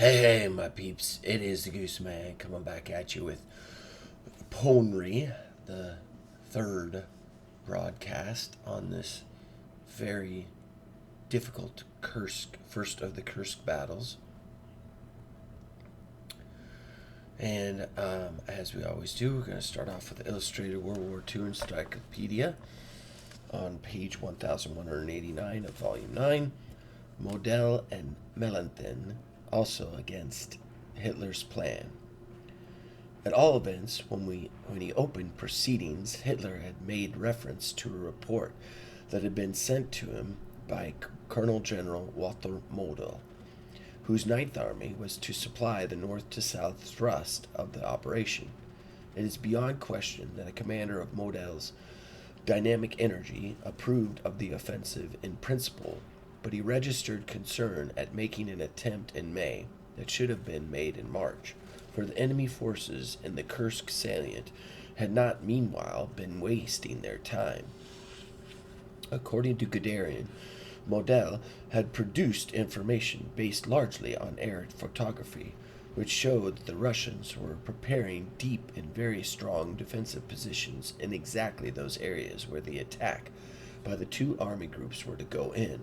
Hey, my peeps, it is the Goose Man coming back at you with Ponyri, the third broadcast on this very difficult Kursk, first of the Kursk battles. And as we always do, we're going to start off with Illustrated World War II Encyclopedia on page 1189 of Volume 9. Model and Mellenthin, also against Hitler's plan. At all events, when he opened proceedings, Hitler had made reference to a report that had been sent to him by Colonel General Walter Model, whose Ninth Army was to supply the north to south thrust of the operation. It is beyond question that a commander of Model's dynamic energy approved of the offensive in principle, but he registered concern at making an attempt in May that should have been made in March, for the enemy forces in the Kursk salient had not meanwhile been wasting their time. According to Guderian, Model had produced information based largely on air photography, which showed that the Russians were preparing deep and very strong defensive positions in exactly those areas where the attack by the two army groups were to go in.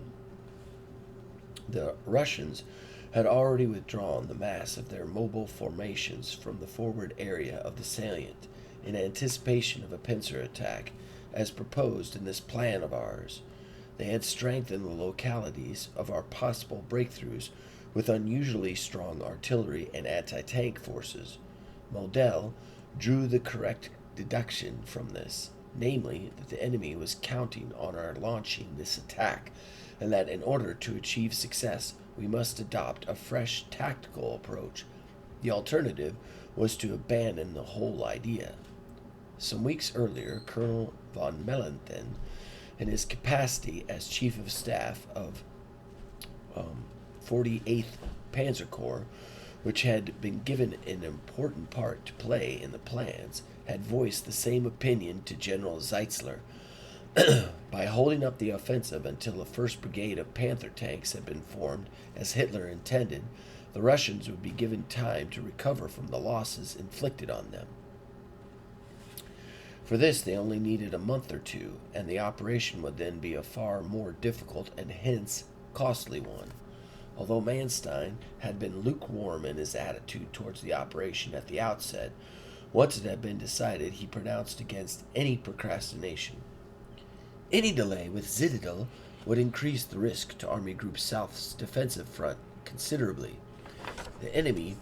The Russians had already withdrawn the mass of their mobile formations from the forward area of the salient in anticipation of a pincer attack, as proposed in this plan of ours. They had strengthened the localities of our possible breakthroughs with unusually strong artillery and anti-tank forces. Model drew the correct deduction from this, namely that the enemy was counting on our launching this attack, and that in order to achieve success, we must adopt a fresh tactical approach. The alternative was to abandon the whole idea. Some weeks earlier, Colonel von Mellenthin, in his capacity as Chief of Staff of 48th Panzer Corps, which had been given an important part to play in the plans, had voiced the same opinion to General Zeitzler. By holding up the offensive until the 1st Brigade of Panther tanks had been formed, as Hitler intended, the Russians would be given time to recover from the losses inflicted on them. For this they only needed a month or two, and the operation would then be a far more difficult and hence costly one. Although Manstein had been lukewarm in his attitude towards the operation at the outset, once it had been decided, he pronounced against any procrastination. Any delay with Citadel would increase the risk to Army Group South's defensive front considerably. The enemy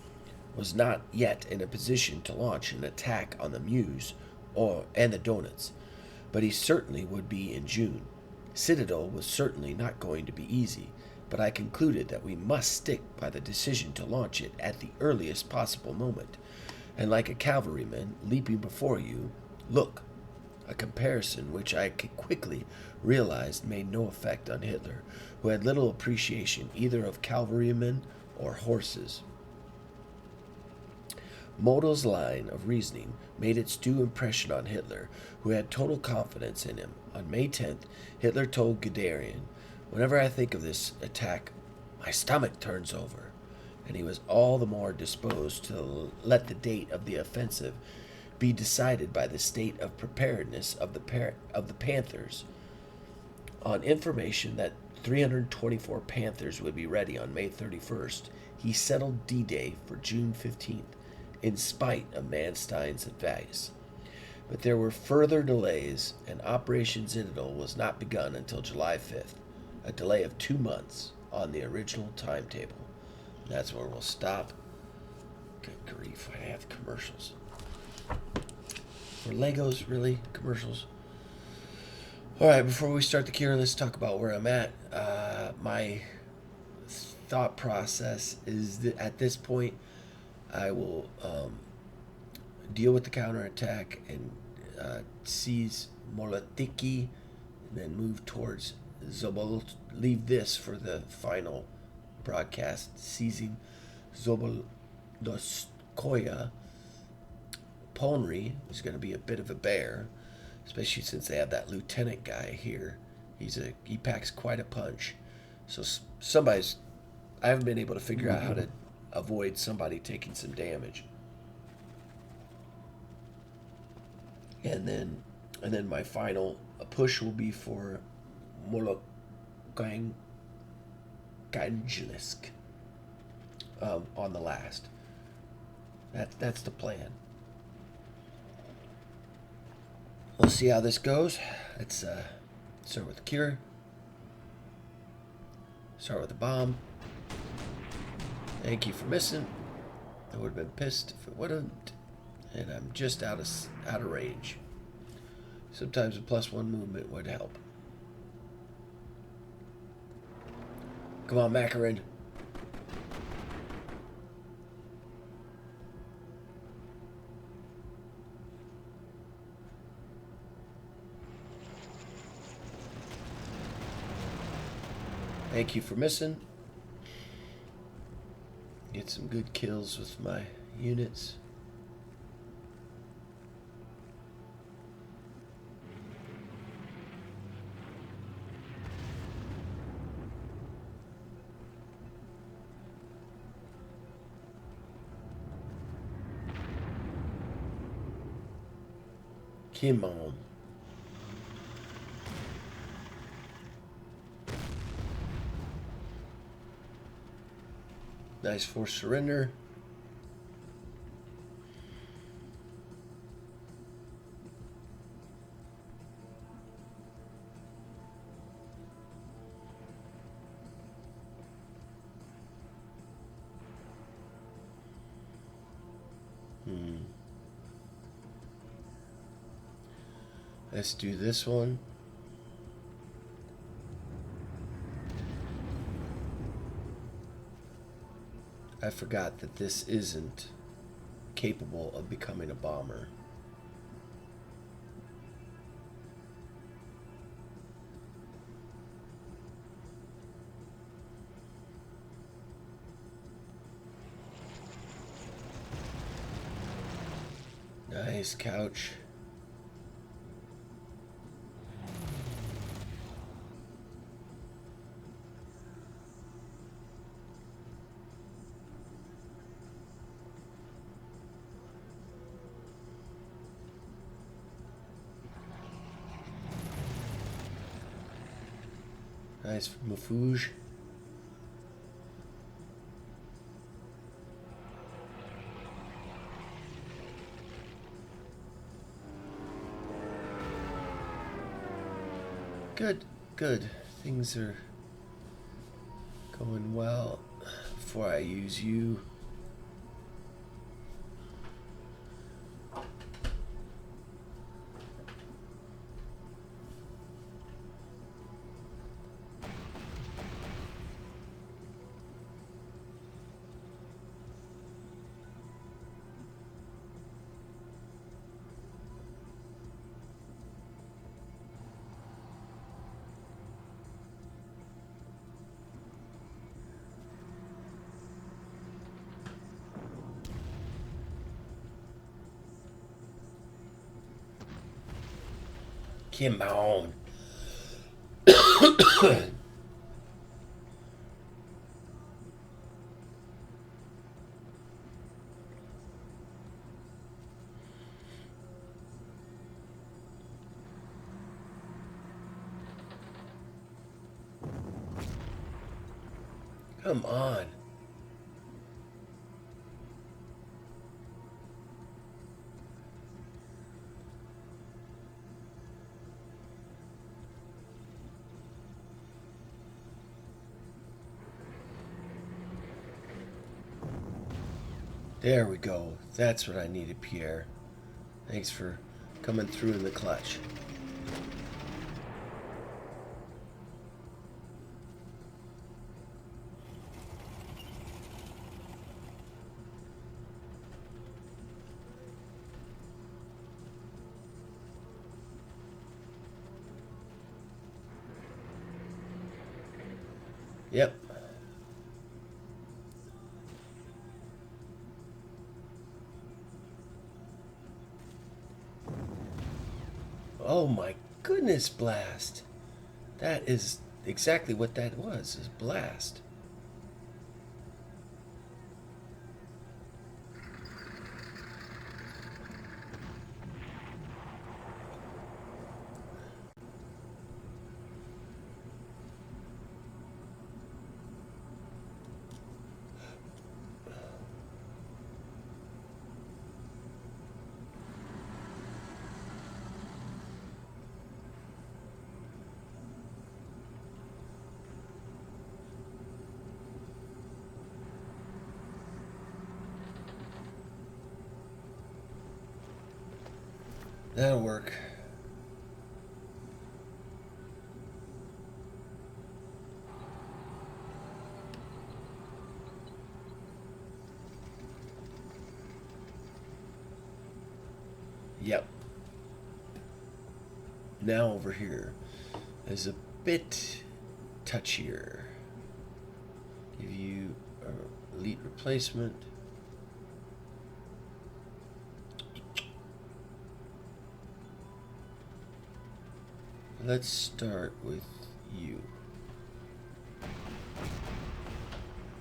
was not yet in a position to launch an attack on the Meuse and the Donuts, but he certainly would be in June. Citadel was certainly not going to be easy, but I concluded that we must stick by the decision to launch it at the earliest possible moment, and like a cavalryman leaping before you, look. A comparison which I quickly realized made no effect on Hitler, who had little appreciation either of cavalrymen or horses. Model's line of reasoning made its due impression on Hitler, who had total confidence in him. On May 10th, Hitler told Guderian, "Whenever I think of this attack, my stomach turns over," and he was all the more disposed to let the date of the offensive be decided by the state of preparedness of the Panthers. On information that 324 Panthers would be ready on May 31st, he settled D-Day for June 15th, in spite of Manstein's advice. But there were further delays, and Operation Citadel was not begun until July 5th, a delay of 2 months on the original timetable. That's where we'll stop. Good grief, I have commercials. For Legos, really? Commercials? Alright, before we start the cure, let's talk about where I'm at. My thought process is that at this point, I will deal with the counterattack and seize Molotiki, and then move towards Zobol. Leave this for the final broadcast, seizing Zoboldoskoye. Ponyri is going to be a bit of a bear, especially since they have that lieutenant guy here. He packs quite a punch. So I haven't been able to figure out how to avoid somebody taking some damage. And then my final push will be for Molokanjlisk on the last. That's the plan. We'll see how this goes. Let's start with the cure. Start with the bomb. Thank you for missing. I would have been pissed if it wouldn't. And I'm just out of range. Sometimes a +1 movement would help. Come on, Macarin. Thank you for missing. Get some good kills with my units. Come on. Nice forced surrender. Let's do this one. I forgot that this isn't capable of becoming a bomber. Nice couch. Nice Mafouge. Good, good. Things are going well. Before I use you. Come on. Come on. There we go. That's what I needed, Pierre. Thanks for coming through in the clutch. Yep. Oh my goodness, blast. That is exactly what that was, is blast. That'll work. Yep. Now over here is a bit touchier. Give you elite replacement. Let's start with you.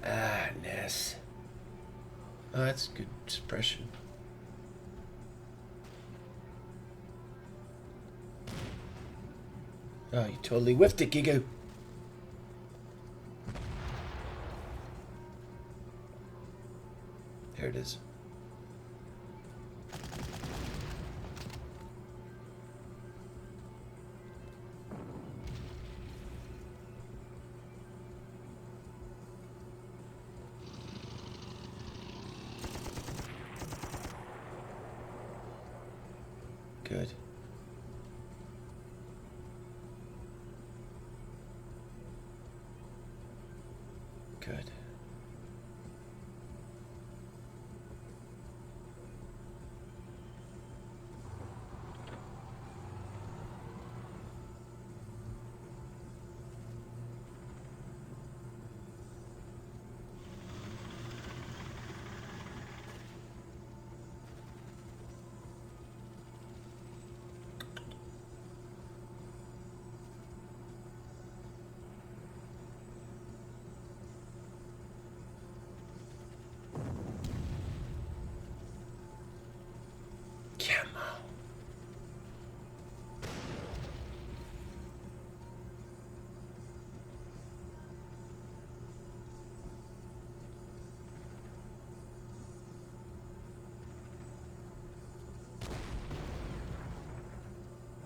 Ah, Ness. Oh, that's good suppression. Oh, you totally whiffed it, Gigo. There it is. Good. Good.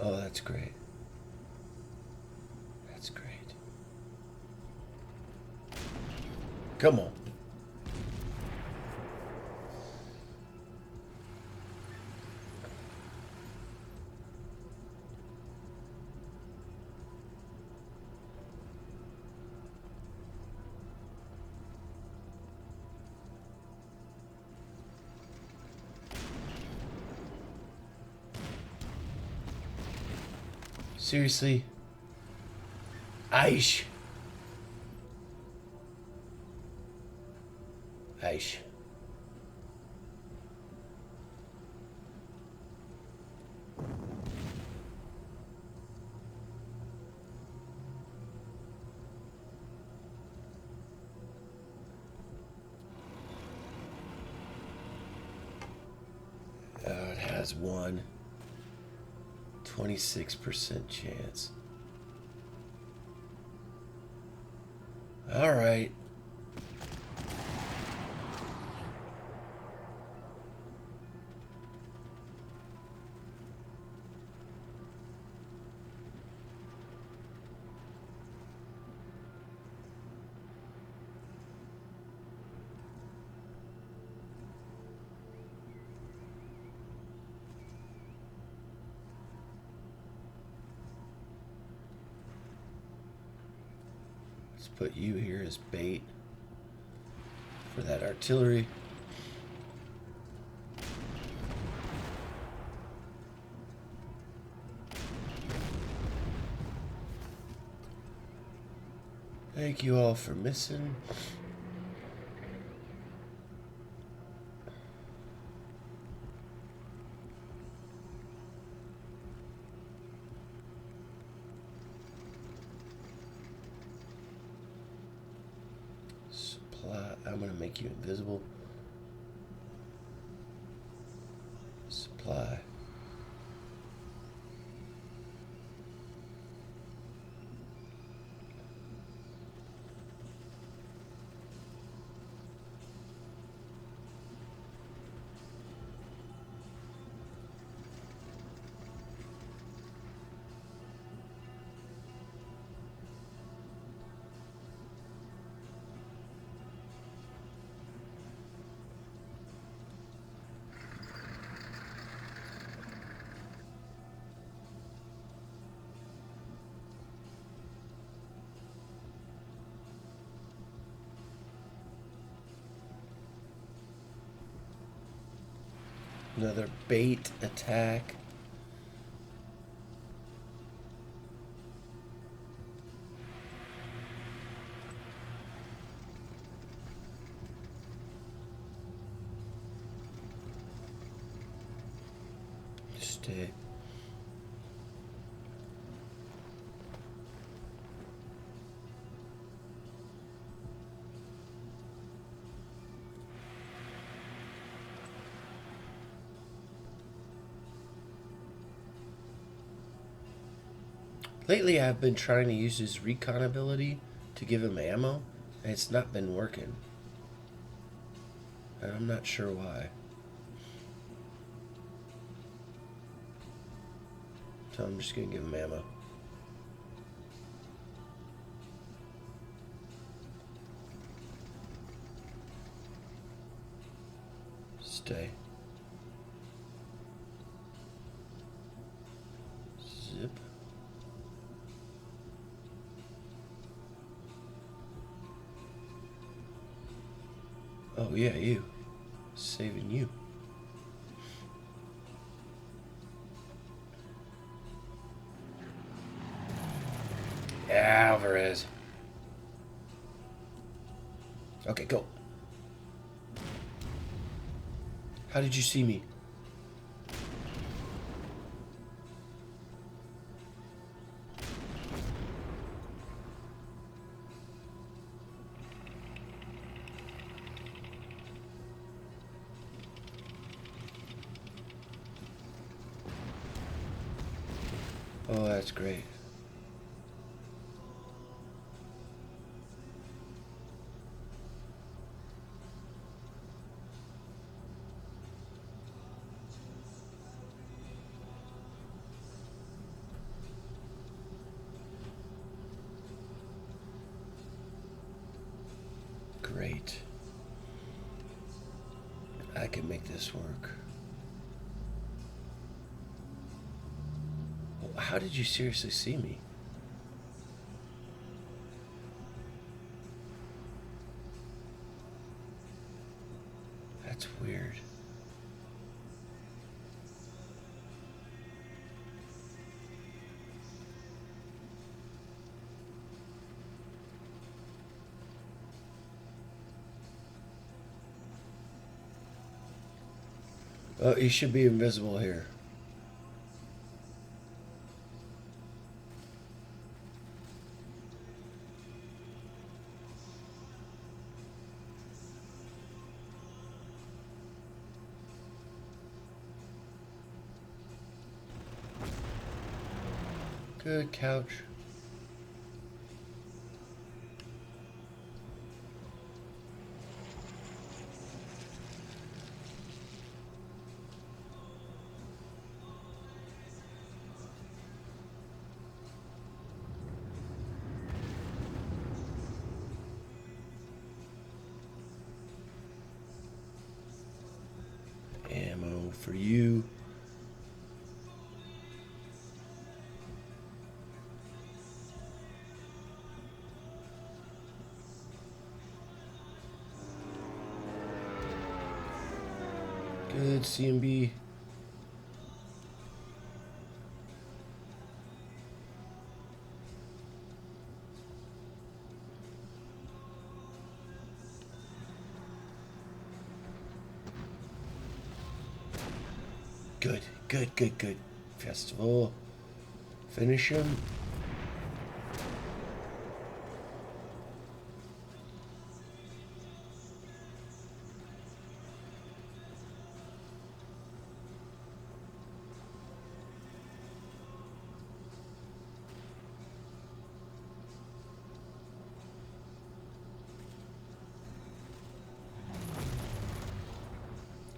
Oh, that's great. That's great. Come on. Seriously? Aish. Aish. It has one 26% chance. All right. Let's put you here as bait for that artillery. Thank you all for missing. I'm going to make you invisible. Supply. Another bait attack. Stay. Lately, I've been trying to use his recon ability to give him ammo, and it's not been working. And I'm not sure why. So I'm just going to give him ammo. Stay. Zip. Oh yeah, you. Saving you. Alvarez. Okay, go. How did you see me? Oh, that's great. Great. I can make this work. How did you seriously see me? That's weird. Oh, he should be invisible here. Good couch. Ammo for you. Good CMB. Good, good, good, good. Festival. Finish him.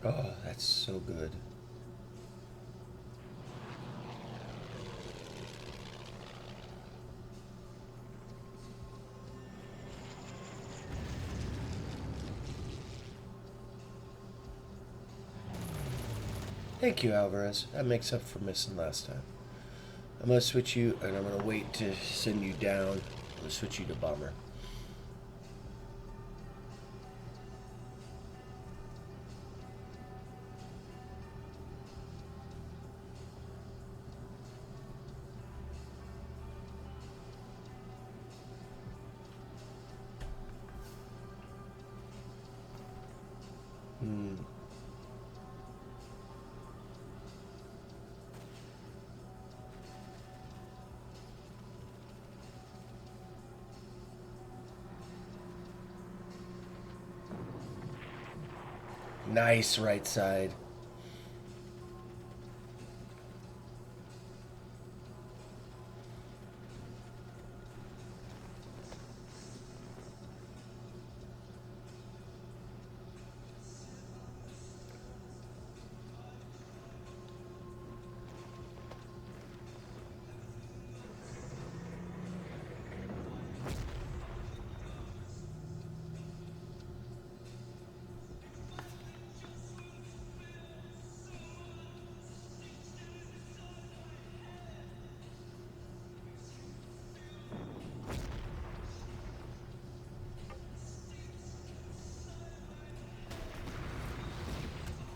Oh, that's so good. Thank you, Alvarez. That makes up for missing last time. I'm going to switch you, and I'm going to wait to send you down. I'm going to switch you to Bomber. Hmm. Nice right side.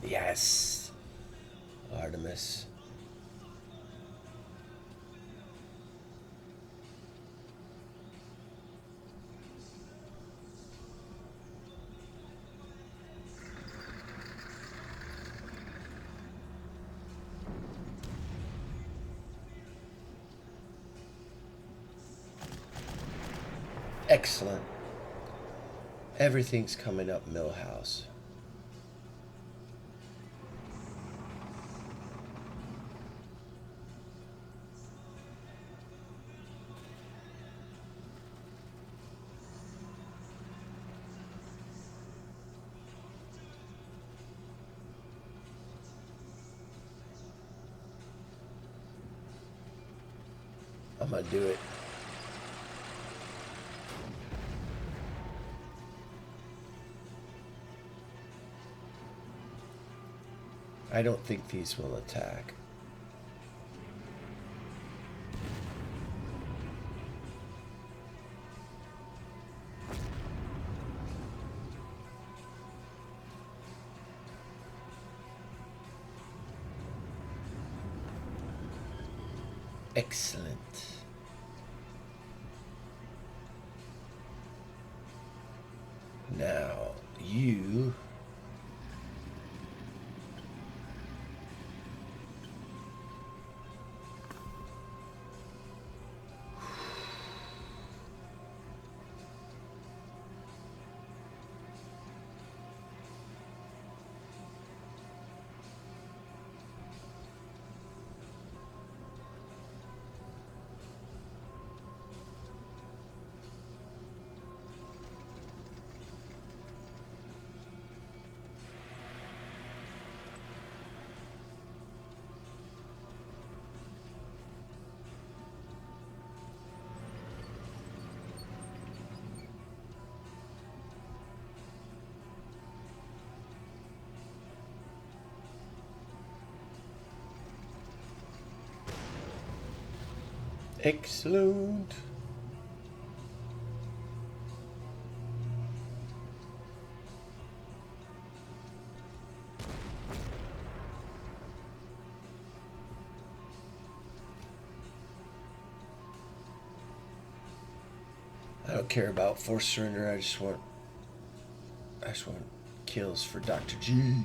Yes. Artemis. Excellent. Everything's coming up Millhouse. I'm gonna do it. I don't think these will attack. Excellent. Now, you... Excellent. I don't care about forced surrender. I just want kills for Dr. G.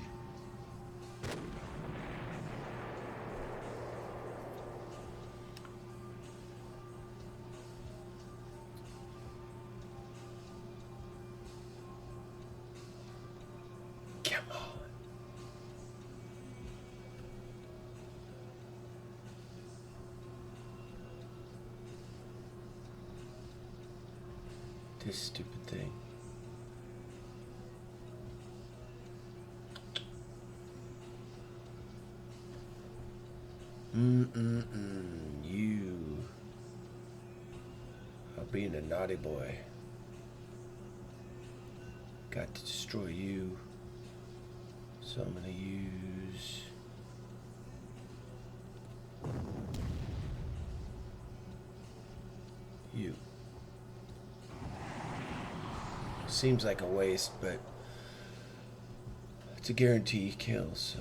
Come on. This stupid thing. You are being a naughty boy. Got to destroy you. So I'm gonna use... you. Seems like a waste, but it's a guarantee kill, so...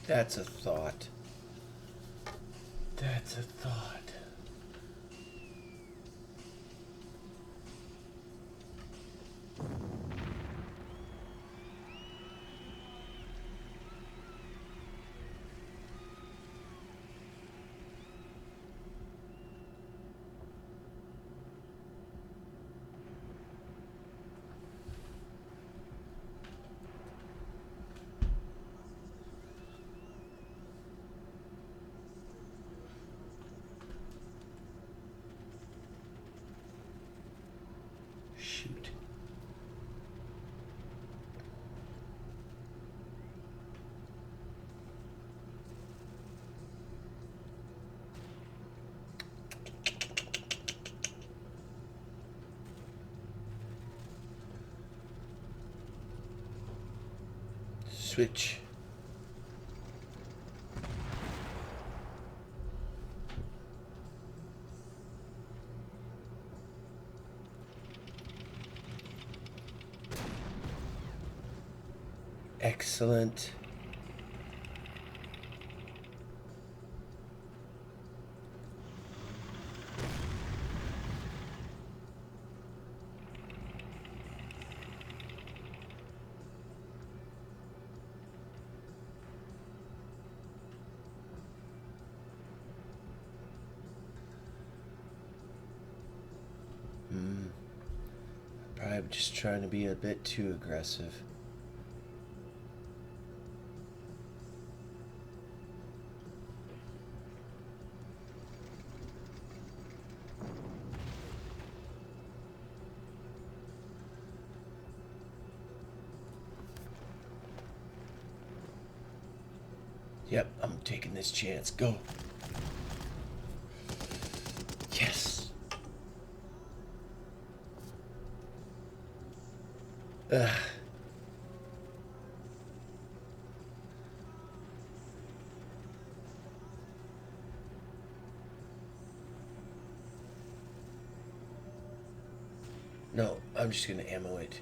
That's a thought. That's a thought. Shoot. Switch. Excellent. I'm just trying to be a bit too aggressive. Yep, I'm taking this chance. Go. Yes. Ugh. No, I'm just gonna ammo it.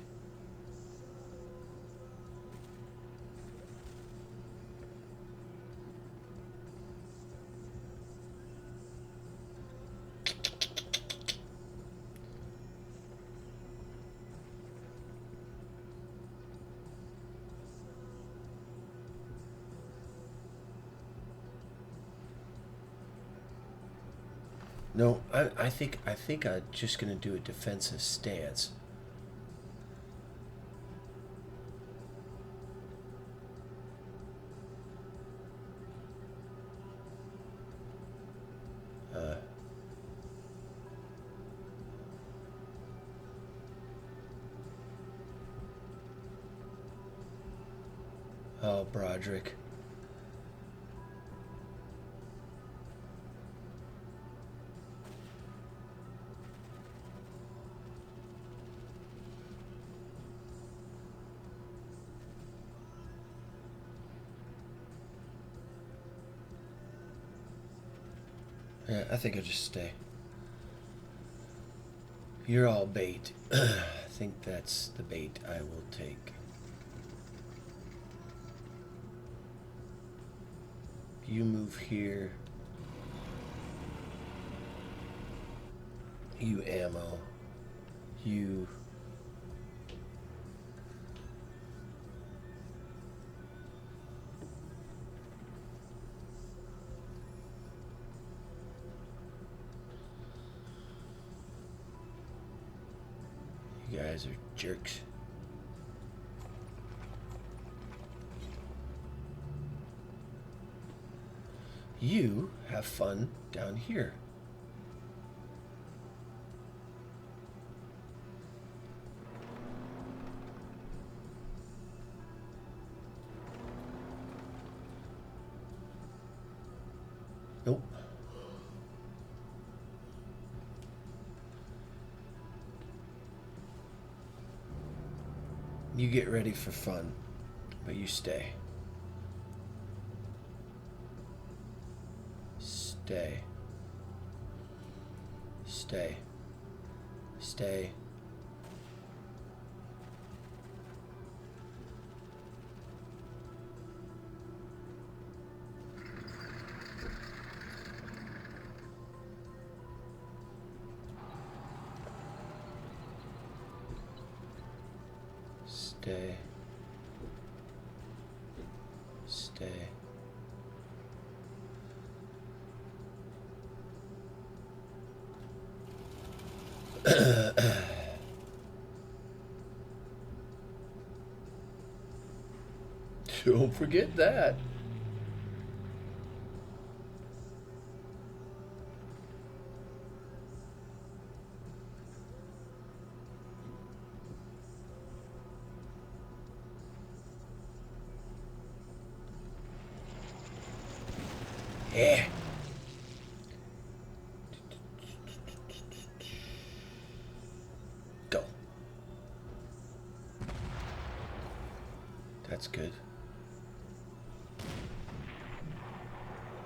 No, I think I'm just gonna do a defensive stance. Oh, Broderick. Yeah, I think I'll just stay. You're all bait. I think that's the bait I will take. You move here. You ammo. You... You guys are jerks. You have fun down here. Nope. You get ready for fun, but you stay. Stay. Stay. Stay. Stay. Stay. Don't forget that. Yeah. Go. That's good.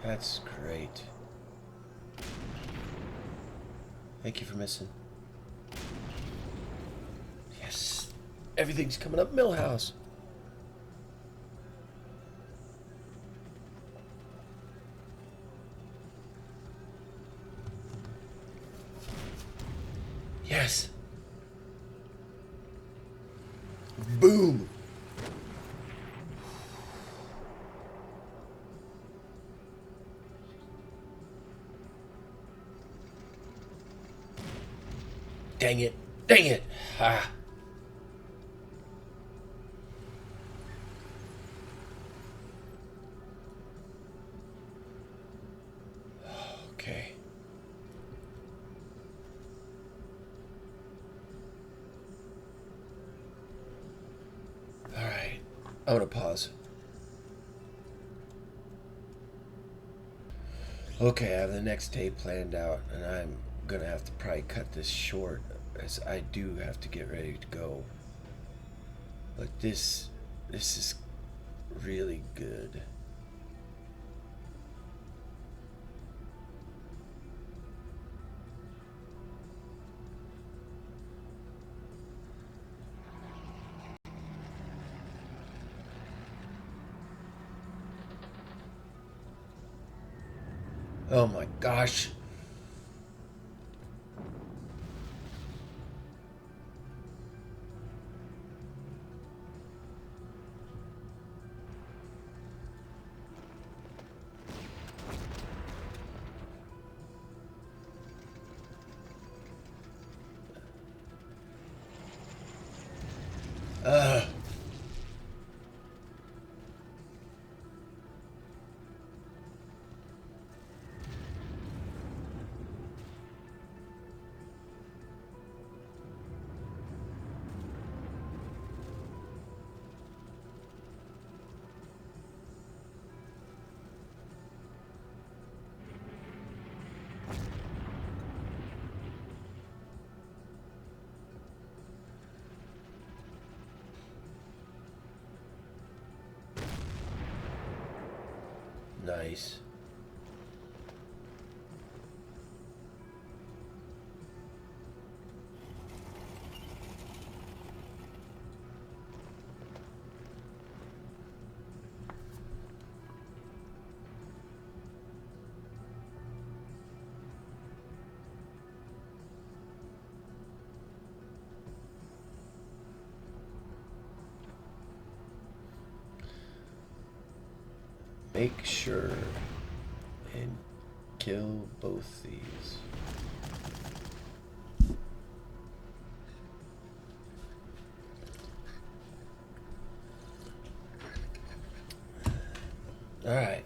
That's great. Thank you for missing. Yes. Everything's coming up Millhouse. Yes. Boom. Dang it. Dang it. Ah. Okay. All right. I'm going to pause. Okay, I have the next day planned out, and I'm going to have to probably cut this short, as I do have to get ready to go. But this is really good. Oh my gosh. Ugh. Nice. Make sure and kill both these. All right.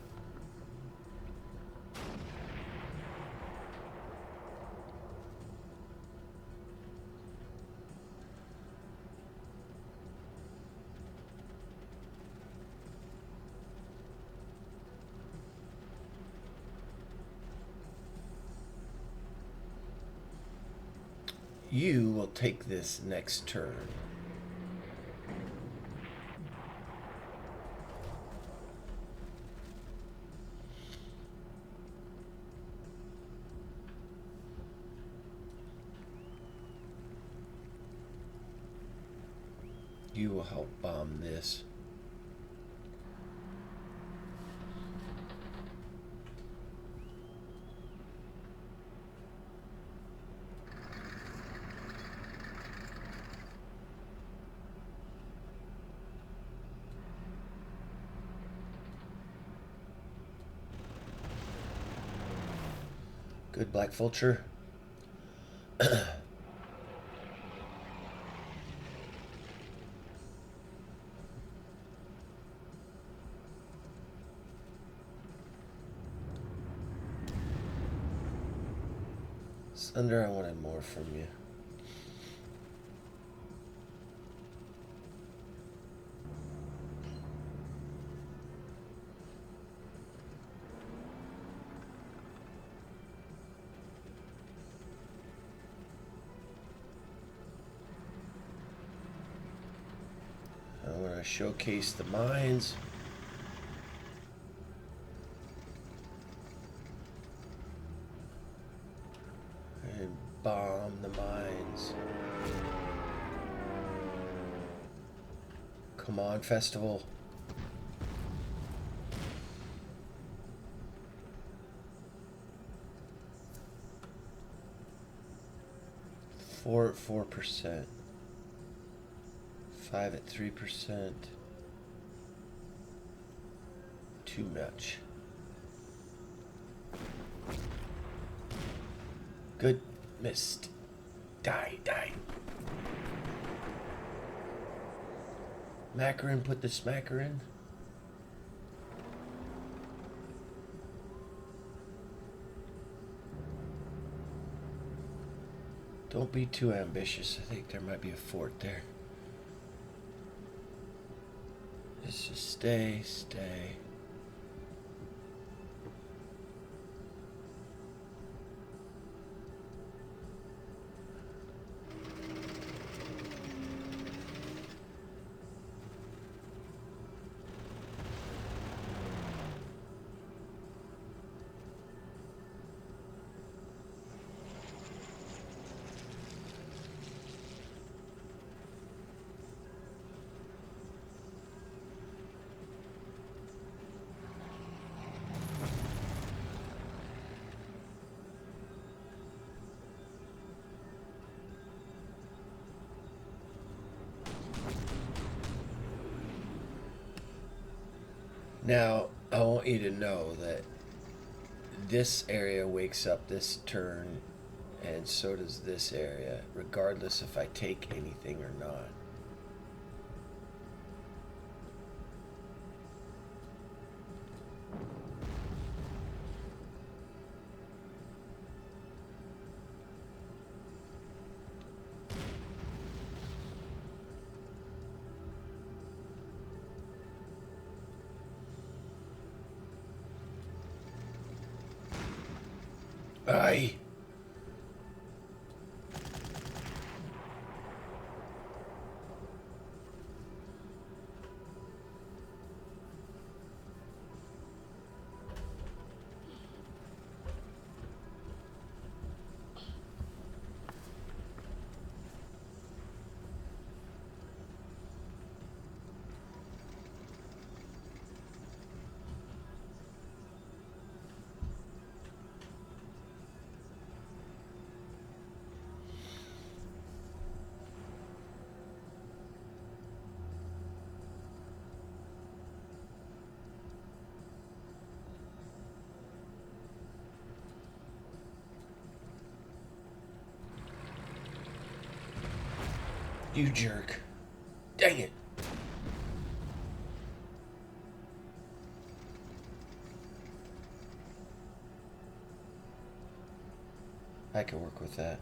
You will take this next turn. You will help bomb this. Good black vulture. Thunder, I wanted more from you. I want to showcase the mines. And bomb the mines. Come on, festival. Four at 4%. 5 at 3%. Too much. Good. Missed. Die. Macaron, put the smacker in. Don't be too ambitious. I think there might be a fort there. Just stay. Now, I want you to know that this area wakes up this turn, and so does this area, regardless if I take anything or not. Aye. You jerk. Dang it. I can work with that.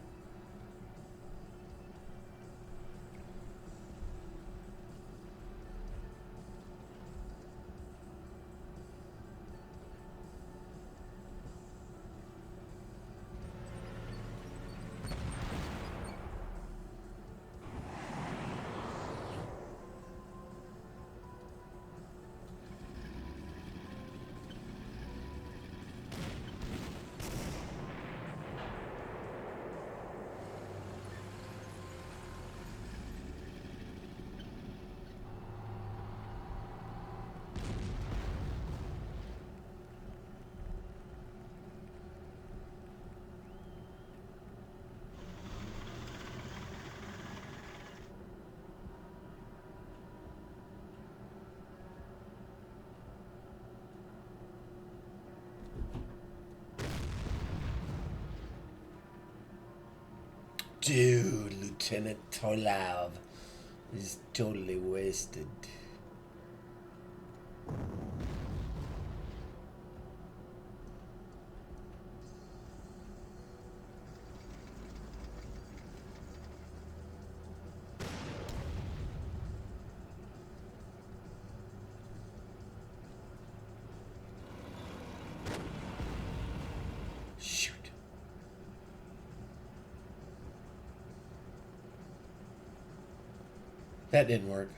Dude, Lieutenant Tolav is totally wasted. Shoot. That didn't work.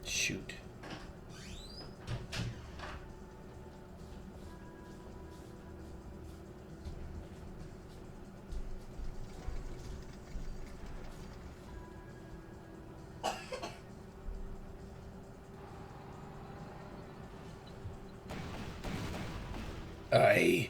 Shoot. Aye.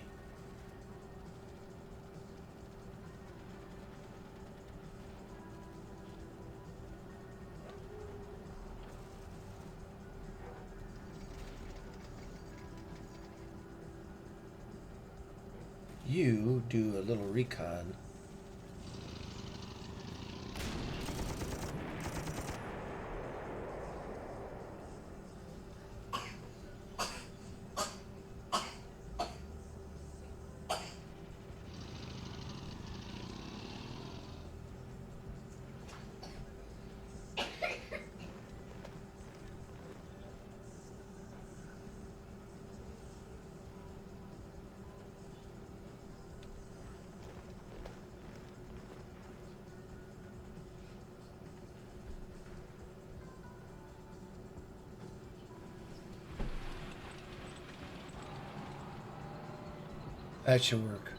You do a little recon. That should work.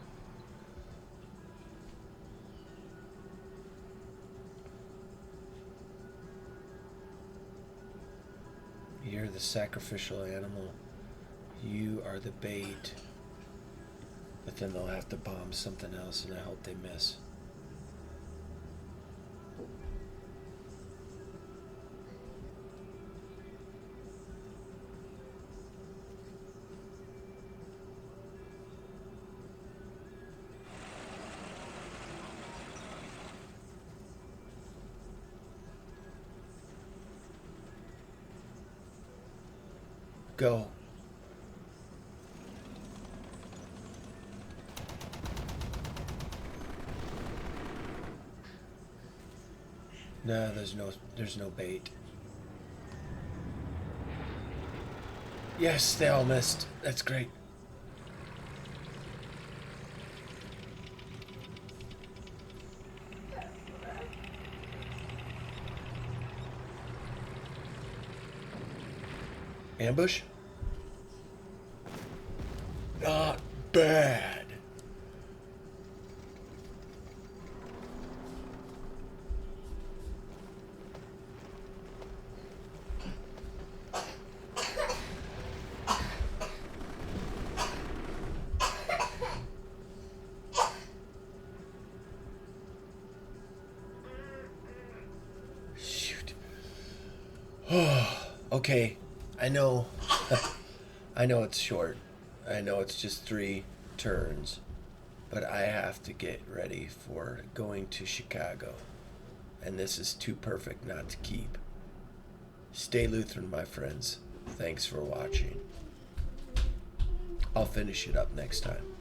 You're the sacrificial animal. You are the bait. But then they'll have to bomb something else, and I hope they miss. Go. No, there's no bait. Yes, they all missed. That's great. Ambush? Not bad. Shoot. Okay, I know. I know it's short. I know it's just 3 turns. But I have to get ready for going to Chicago. And this is too perfect not to keep. Stay Lutheran, my friends. Thanks for watching. I'll finish it up next time.